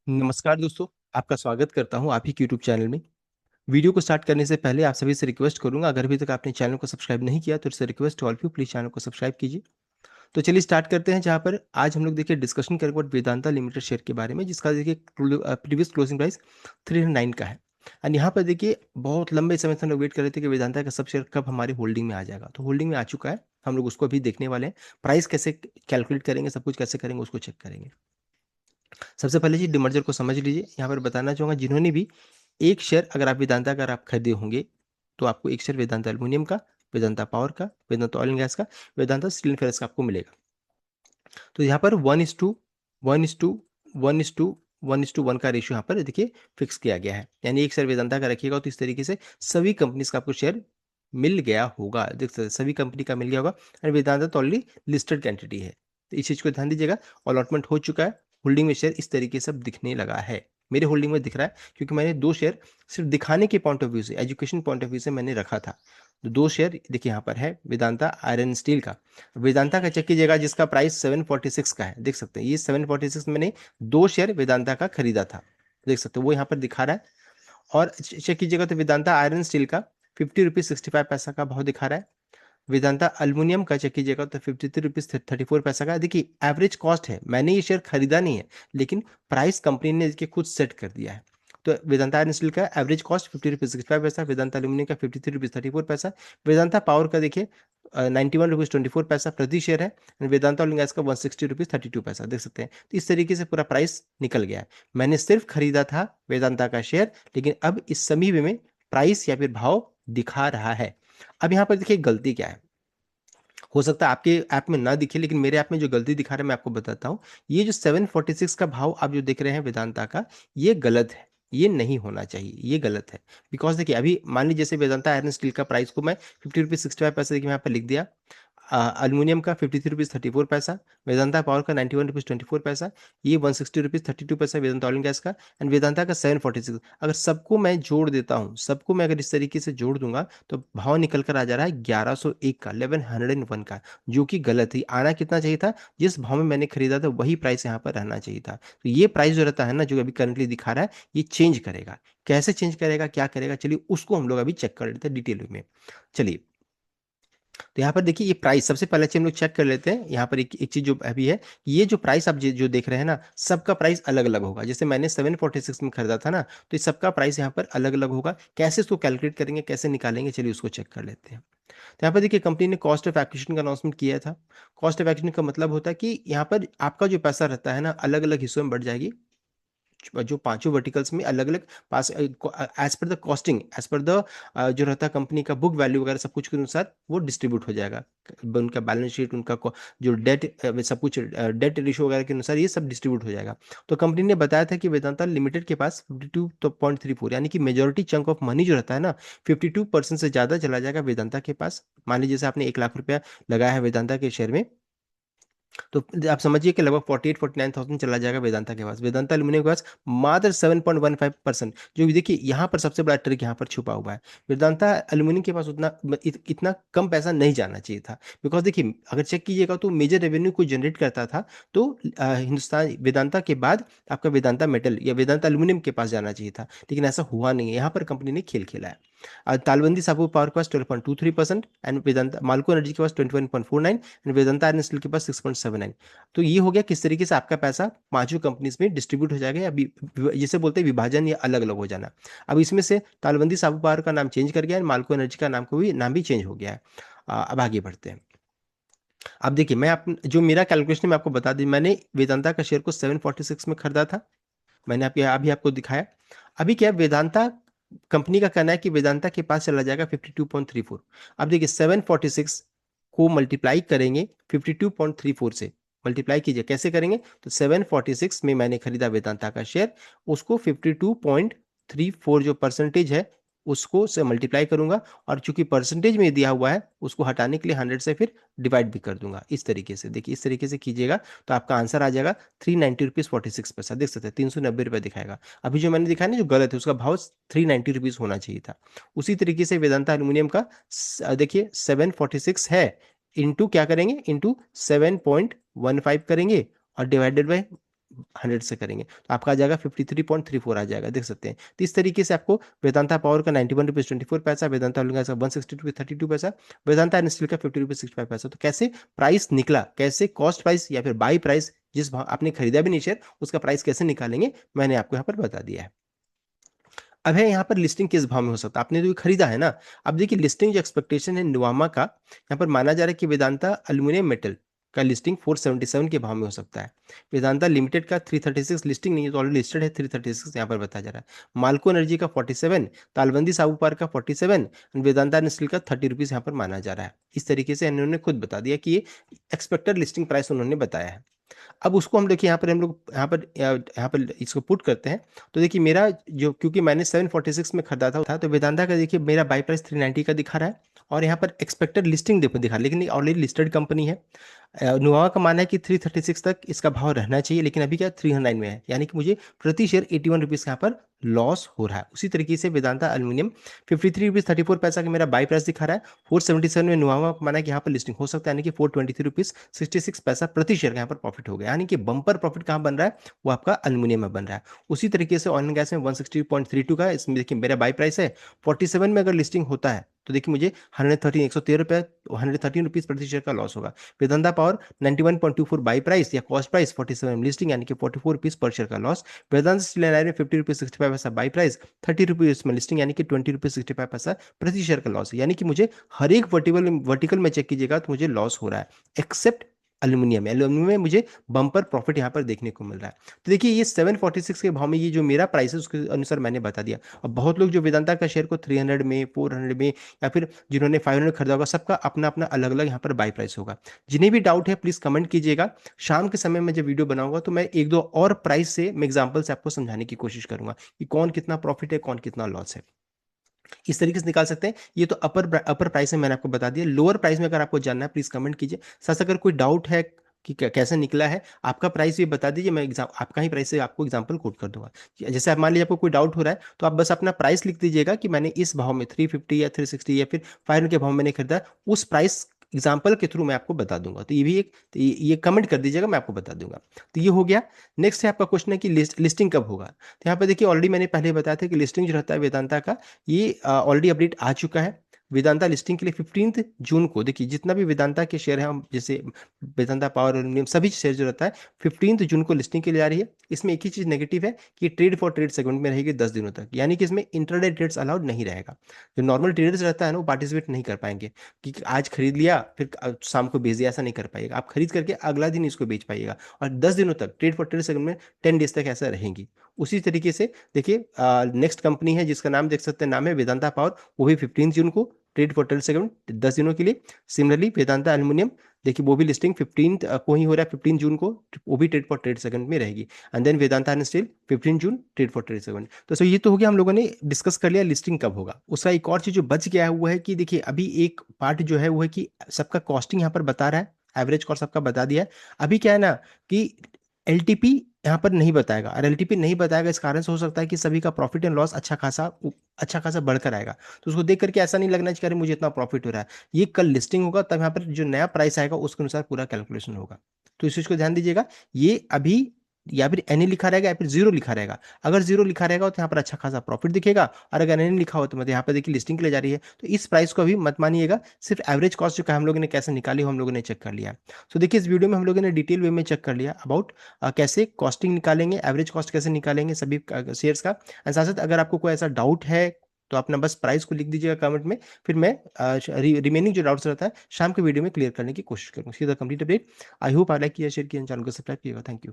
नमस्कार दोस्तों, आपका स्वागत करता हूं आप ही के यूट्यूब चैनल में। वीडियो को स्टार्ट करने से पहले आप सभी से रिक्वेस्ट करूंगा, अगर अभी तक आपने चैनल को सब्सक्राइब नहीं किया तो इससे request to all of you, please channel को सब्सक्राइब कीजिए। तो चलिए स्टार्ट करते हैं, जहां पर आज हम लोग देखिए डिस्कशन करेंगे वेदांता लिमिटेड शेयर के बारे में, जिसका देखिए प्रीवियस क्लोजिंग प्राइस 309 का है। एंड यहाँ पर देखिए बहुत लंबे समय से हम लोग वेट कर रहे थे कि वेदांता का सब शेयर कब हमारे होल्डिंग में आ जाएगा, तो होल्डिंग में आ चुका है। हम लोग उसको अभी देखने वाले हैं, प्राइस कैसे कैलकुलेट करेंगे, सब कुछ कैसे करेंगे उसको चेक करेंगे। सबसे पहले जी डिमर्जर को समझ लीजिए। यहाँ पर बताना चाहूँगा, जिन्होंने भी एक शेयर अगर आप वेदांता अगर आप खरीदे होंगे, तो आपको एक शेयर वेदांता एल्युमिनियम का, वेदांता पावर का, वेदांता ऑयल एंड गैस का, वेदांता स्टील एंड फेरस का आपको मिलेगा। तो यहाँ पर 1:1:1:1:1 का रेशियो यहाँ पर देखिए फिक्स किया गया है। यानी एक शेयर वेदांता का रखिएगा तो इस तरीके से सभी कंपनीज का आपको शेयर मिल गया होगा। देख सकते हैं, सभी कंपनी का मिल गया होगा। एंड वेदांता तो ऑलरेडी लिस्टेड एंटिटी है, तो इस चीज को ध्यान दीजिएगा। अलॉटमेंट हो चुका है, होल्डिंग में शेयर इस तरीके से अब दिखने लगा है। मेरे होल्डिंग में दिख रहा है क्योंकि मैंने दो शेयर सिर्फ दिखाने के पॉइंट ऑफ व्यू से, एजुकेशन पॉइंट ऑफ व्यू से मैंने रखा था। तो दो शेयर देखिए यहाँ पर है वेदांता आयरन स्टील का। वेदांता का चेक कीजिएगा, जिसका प्राइस 746 का है। देख सकते हैं ये 746 मैंने दो शेयर वेदांता का खरीदा था। देख सकते हैं वो यहाँ पर दिखा रहा है। और चेक कीजिएगा तो वेदांता आयरन स्टील का 50 रुपीज 65 पैसा का भाव दिखा रहा है। वेदांता अल्युमिनियम का चेक कीजिएगा तो 53 रुपीज 34 पैसा का। देखिए एवरेज कॉस्ट है, मैंने ये शेयर खरीदा नहीं है, लेकिन प्राइस कंपनी ने इसके खुद सेट कर दिया है। तो वेदांता आयरन स्टील का एवरेज कॉस्ट 50 रुपीज 65 पैसा, वेदांता अल्यूमिनियम का 53 रुपीज 34 पैसा, वेदांता पावर का देखिए 91 रुपीज 24 पैसा प्रति शेयर है। वेदांता ऑयल एंड गैस का 160 रुपीज 32 पैसा। देख सकते हैं, तो इस तरीके से पूरा प्राइस निकल गया है। मैंने सिर्फ खरीदा था वेदांता का शेयर, लेकिन अब इस समय में प्राइस या फिर भाव दिखा रहा है। अब यहाँ पर देखिए गलती क्या है। हो सकता है आपके ऐप में ना दिखे, लेकिन मेरे ऐप में जो गलती दिखा रहा है मैं आपको बताता हूँ। ये जो 746 का भाव आप जो देख रहे हैं वेदांता का, ये गलत है। ये नहीं होना चाहिए, ये गलत है। बिकॉज देखिए अभी मान लीजिए जैसे वेदांता आयरन स्टील का प्राइस को मैं 50 रुपीज 65 पैसे देखिए यहाँ पर लिख दिया। अल्यूमिनियम का 53 रुपीज 34 पैसा, वेदांता पावर का 91 रुपीज 24 पैसा, ये 160 रुपीज 32 पैसा वेदांता ऑयल एंड गैस का, एंड वेदांता का 746। अगर सबको मैं जोड़ देता हूँ, सबको मैं अगर इस तरीके से जोड़ दूंगा, तो भाव निकल कर आ जा रहा है 1101 का, 1101 का, जो कि गलत है। आना कितना चाहिए था, जिस भाव में मैंने खरीदा था वही प्राइस यहाँ पर रहना चाहिए था। तो ये प्राइस जो रहता है ना, जो अभी करंटली दिखा रहा है, ये चेंज करेगा। कैसे चेंज करेगा, क्या करेगा, चलिए उसको हम लोग अभी चेक कर लेते हैं डिटेल में। चलिए, तो यहाँ पर देखिए ये प्राइस सबसे पहले हम लोग चेक कर लेते हैं। यहाँ पर एक चीज जो अभी है, ये जो प्राइस आप जो देख रहे हैं ना, सबका प्राइस अलग अलग होगा। जैसे मैंने 746 में खरीदा था ना, तो इस सबका प्राइस यहाँ पर अलग अलग होगा। कैसे इसको कैलकुलेट करेंगे, कैसे निकालेंगे, चलिए उसको चेक कर लेते हैं। तो यहाँ पर देखिए कंपनी ने कॉस्ट ऑफ एक्विजिशन का अनाउंसमेंट किया था। कॉस्ट ऑफ एक्विजिशन का मतलब होता है कि यहाँ पर आपका जो पैसा रहता है ना, अलग अलग हिस्सों में बढ़ जाएगी। जो पांचों वर्टिकल्स में अलग अलग पास, as per the costing, as per the जो रहता है कंपनी का बुक वैल्यू वगैरह सब कुछ के अनुसार वो डिस्ट्रीब्यूट हो जाएगा। उनका बैलेंस शीट, उनका जो डेट, सब कुछ डेट रेशियो वगैरह के अनुसार ये सब डिस्ट्रीब्यूट हो जाएगा। तो कंपनी ने बताया था कि वेदांता लिमिटेड के पास 52.34, यानी कि मेजोरिटी चंक ऑफ मनी जो रहता है ना, 52% से ज्यादा चला जाएगा वेदांता के पास। मान लीजिए जैसे आपने 1 लाख रुपया लगाया है वेदांता के शेयर में, तो आप समझिए कि लगभग 48-49 थाउजेंड चला जाएगा वेदांता के पास। वेदांता एल्यूमिनियम के पास मात्र 7.15%। जो भी देखिए यहाँ पर सबसे बड़ा ट्रिक यहाँ पर छुपा हुआ है। वेदांता एल्यूमिनियम के पास उतना इतना कम पैसा नहीं जाना चाहिए था। बिकॉज देखिए अगर चेक कीजिएगा तो मेजर रेवेन्यू को जनरेट करता था, तो हिंदुस्तान वेदांता के बाद आपका वेदांता मेटल या वेदांता एल्यूमिनियम के पास जाना चाहिए था, लेकिन ऐसा हुआ नहीं है। यहाँ पर कंपनी ने खेल खेला है। तालबंदी साबू पावर के पास 12.23%, एंड वेदांता माल्को एनर्जी के पास 21.49, एंड वेदांता आयरन स्टील के पास 6.79। तो ये हो गया किस तरीके से आपका पैसा पांचों कंपनीज में डिस्ट्रीब्यूट हो जाएगा, या जिसे बोलते हैं विभाजन या अलग अलग हो जाना। अब इसमें से तालबंदी साबू पावर का नाम चेंज कर गया है, माल्को एनर्जी का नाम भी चेंज हो गया है। अब आगे बढ़ते हैं। अब देखिए मैं जो मेरा कैलकुलेशन मैं आपको बता दी, मैंने वेदांता का शेयर को 746 में खरीदा था। मैंने अभी आपको दिखाया। अभी क्या है, वेदांता कंपनी का कहना है कि वेदांता के पास चला जाएगा 52.34। अब देखिए 746 को मल्टीप्लाई करेंगे 52.34 से, मल्टीप्लाई कीजिए। कैसे करेंगे, तो 746 में मैंने खरीदा वेदांता का शेयर, उसको 52.34 जो परसेंटेज है उसको से मल्टीप्लाई करूंगा, और चूंकि परसेंटेज में दिया हुआ है उसको हटाने के लिए 100 से फिर डिवाइड भी कर दूंगा। इस तरीके से देखिए, इस तरीके से कीजिएगा तो आपका आंसर आ जाएगा 390 रुपीज 46 पैसा। देख सकते हैं 390 रुपये दिखाएगा। अभी जो मैंने दिखाया ना जो गलत है, उसका भाव 390 रुपीज होना चाहिए था। उसी तरीके से वेदांता एल्यूमिनियम का देखिए 746 है, इंटू क्या करेंगे, इंटू 7.15 करेंगे, और डिवाइडेड बाय 100 से करेंगे तो आपका आ जाएगा 53.34 आ जाएगा, देख सकते हैं। तो इस तरीके से आपको वेदांता पावर का 91 रुपीज़ 24 पैसा, वेदांता ओil का 160 रुपीज़ 32 पैसा, वेदांता एंड स्टील का 50 रुपीज़ 65 पैसा। तो कैसे प्राइस निकला, कैसे कॉस्ट प्राइस या फिर बाई प्राइस, जिस भाव आपने खरीदा भी नहीं शेयर उसका प्राइस कैसे निकालेंगे, मैंने आपको यहाँ पर बता दिया है। अब है यहाँ पर लिस्टिंग किस भाव में हो सकता है, आपने तो ये खरीदा है ना। अब देखिए लिस्टिंग जो एक्सपेक्टेशन है नुवामा का, यहाँ पर माना जा रहा है कि वेदांता अल्यूमिनियम मेटल का लिस्टिंग 477 के भाव में हो सकता है। वेदांता लिमिटेड का 336 लिस्टिंग नहीं है, तो ऑलरेडी लिस्टेड है 336 यहाँ पर बताया जा रहा है। माल्को एनर्जी का 47, तालबंदी साबू पार का 47, वेदांता एंड स्टील का 30 रुपीज़ यहाँ पर माना जा रहा है। इस तरीके से इन्होंने खुद बता दिया कि ये एक्सपेक्टेड लिस्टिंग प्राइस उन्होंने बताया है। अब उसको हम देखिए यहाँ पर हम लोग यहाँ पर इसको पुट करते हैं। तो देखिए मेरा जो, क्योंकि मैंने 746 में खरीदा था तो वेदांता का देखिए मेरा बाई प्राइस 390 का दिखा रहा है, और यहाँ पर एक्सपेक्टेड लिस्टिंग देखो दिखा, लेकिन ऑलरेडी लिस्टेड कंपनी है। नुवामा का मानना है कि 336 तक इसका भाव रहना चाहिए, लेकिन अभी क्या 309 में है, यानी कि मुझे प्रति शेयर 81 रुपीज़ यहाँ पर लॉस हो रहा है। उसी तरीके से वेदांता एल्यूमिनियम 53 रुपीज़ 34 पैसा का मेरा बाई प्राइस दिखा रहा है, 477 में नुवामा का माना है कि यहाँ पर लिस्टिंग हो सकता है, यानी कि 423 रुपीज़ 66 पैसा प्रति शेयर का यहाँ पर प्रॉफिट हो गया, यानी कि बम्पर प्रॉफिट कहाँ बन रहा है, वो आपका एल्यूमिनियम में बन रहा है। उसी तरीके से ऑयल एंड गैस में 160.32 का, इसमें देखिए मेरा बाई प्राइस है 47 में, अगर लिस्टिंग होता है तो देखिए मुझे 113 रुपीज़ प्रति शेयर का लॉस होगा। वेदांता पावर 91.24 बाई प्राइस या कॉस्ट प्राइस, 47 लिस्टिंग यानी कि 44 रुपीज़ पर शेयर का loss. Vedanta steel and iron में 50 रुपीज़ 65 पैसा बाई प्राइस, 30 रुपीज़ में लिस्टिंग यानी कि 20 रुपीज़ 65 पैसा प्रति शेयर का लॉस है, यानी कि मुझे हर एक वर्टिकल में चेक कीजिएगा तो मुझे लॉस हो रहा है, एक्सेप्ट एल्यूमिनियम। एल्यूमिनियम में मुझे बम्पर प्रॉफिट यहाँ पर देखने को मिल रहा है। तो देखिए ये 746 के भाव में ये जो मेरा प्राइस है उसके अनुसार मैंने बता दिया। अब बहुत लोग जो वेदांता का शेयर को 300 में, 400 में, या फिर जिन्होंने 500 खरीदा होगा, सबका अपना अपना अलग अलग यहाँ पर बाई प्राइस होगा। जिन्हें भी डाउट है प्लीज कमेंट कीजिएगा। शाम के समय में जब वीडियो बनाऊंगा तो मैं एक दो और प्राइस से मैं एग्जाम्पल से आपको समझाने की कोशिश करूंगा कि कौन कितना प्रॉफिट है, कौन कितना लॉस है। इस तरीके से निकाल सकते हैं। ये तो अपर प्राइस में मैंने आपको बता दिया। लोअर प्राइस में अगर आपको जानना है प्लीज कमेंट कीजिए। साथ अगर कोई डाउट है कि कैसे निकला है, आपका प्राइस भी बता दीजिए, मैं एग्जाम आपका ही प्राइस से आपको एग्जांपल कोट कर दूंगा। जैसे आप मान लीजिए आपको कोई डाउट हो रहा है तो आप बस अपना प्राइस लिख दीजिएगा कि मैंने इस भाव में 350 या 360 या फिर 500 के भाव में मैंने खरीदा, उस प्राइस एग्जाम्पल के थ्रू मैं आपको बता दूंगा। तो ये भी एक, तो ये कमेंट कर दीजिएगा, मैं आपको बता दूंगा। तो ये हो गया। नेक्स्ट है आपका क्वेश्चन है कि लिस्टिंग कब होगा। तो यहाँ पे देखिए ऑलरेडी मैंने पहले बताया था कि लिस्टिंग जो रहता है वेदांता का, ये ऑलरेडी अपडेट आ चुका है। वेदांता लिस्टिंग के लिए 15 जून को, देखिए जितना भी वेदांता के शेयर है, हम जैसे वेदांता पावर एल्यूमिनियम सभी शेयर जो रहता है 15 जून को लिस्टिंग के लिए आ रही है। इसमें एक ही चीज नेगेटिव है कि ट्रेड फॉर ट्रेड सेगमेंट में रहेगी 10 दिनों तक, यानी कि इसमें इंटरडे ट्रेड्स अलाउड नहीं रहेगा। जो नॉर्मल ट्रेडर्स रहता है ना वो पार्टिसिपेट नहीं कर पाएंगे कि आज खरीद लिया फिर शाम को बेच दिया, ऐसा नहीं कर पाएगा। आप खरीद करके अगला दिन इसको बेच पाइएगा, और 10 दिनों तक ट्रेड फॉर ट्रेड सेगमेंट में 10 डेज तक ऐसा रहेंगी। उसी तरीके से देखिए नेक्स्ट कंपनी है जिसका नाम देख सकते हैं, नाम है वेदांता पावर, वो भी 15 जून को ट्रेड फॉर 10 सेकंड 10 दिनों के लिए। सिमिलरली वेदांता एल्यूमिनियम, देखिए वो भी लिस्टिंग 15 को ही हो रहा है, 15 जून को, वो भी ट्रेड फॉर ट्रेड सेकंड में रहेगी। And then Vedanta and steel 15 June trade for trade second. तो सो ये तो हो गया, हम लोगों ने डिस्कस कर लिया लिस्टिंग कब होगा। उसका एक और चीज जो बच गया है वो है कि देखिए अभी एक पार्ट जो है वो है कि सबका कॉस्टिंग यहाँ पर बता रहा है, एवरेज कॉस्ट सबका बता दिया है। अभी क्या है ना कि एलटीपी यहाँ पर नहीं बताएगा, और एलटीपी नहीं बताएगा इस कारण से हो सकता है कि सभी का प्रॉफिट एंड लॉस अच्छा खासा बढ़कर आएगा। तो उसको देख करके ऐसा नहीं लगना चाहिए कि अरे मुझे इतना प्रॉफिट हो रहा है। ये कल लिस्टिंग होगा तब यहाँ पर जो नया प्राइस आएगा उसके अनुसार पूरा कैलकुलेशन होगा। तो इस चीज को ध्यान दीजिएगा। ये अभी या फिर एनी लिखा रहेगा या फिर जीरो लिखा रहेगा। अगर जीरो लिखा रहेगा तो यहाँ पर अच्छा खासा प्रॉफिट दिखेगा, और अगर एनी लिखा हो तो मतलब यहाँ पर देखिए लिस्टिंग के लिए जा रही है, तो इस प्राइस को अभी मत मानिएगा। सिर्फ एवरेज कॉस्ट जो हम लोगों ने कैसे निकाली हो हम लोगों ने चेक कर लिया। तो देखिए इस वीडियो में हम लोगों ने डिटेल वे में चेक कर लिया अबाउट कैसे कॉस्टिंग निकालेंगे, एवरेज कॉस्ट कैसे निकालेंगे सभी शेयर्स का। एंड साथ साथ अगर आपको कोई ऐसा डाउट है तो अपना बस प्राइस को लिख दीजिएगा कमेंट में, फिर मैं रिमेनिंग जो डाउट्स रहता है शाम के वीडियो में क्लियर करने की कोशिश करूँगा। See the complete update. I hope I like किया, शेयर किया, चैनल को सब्सक्राइब किएगा। Thank you.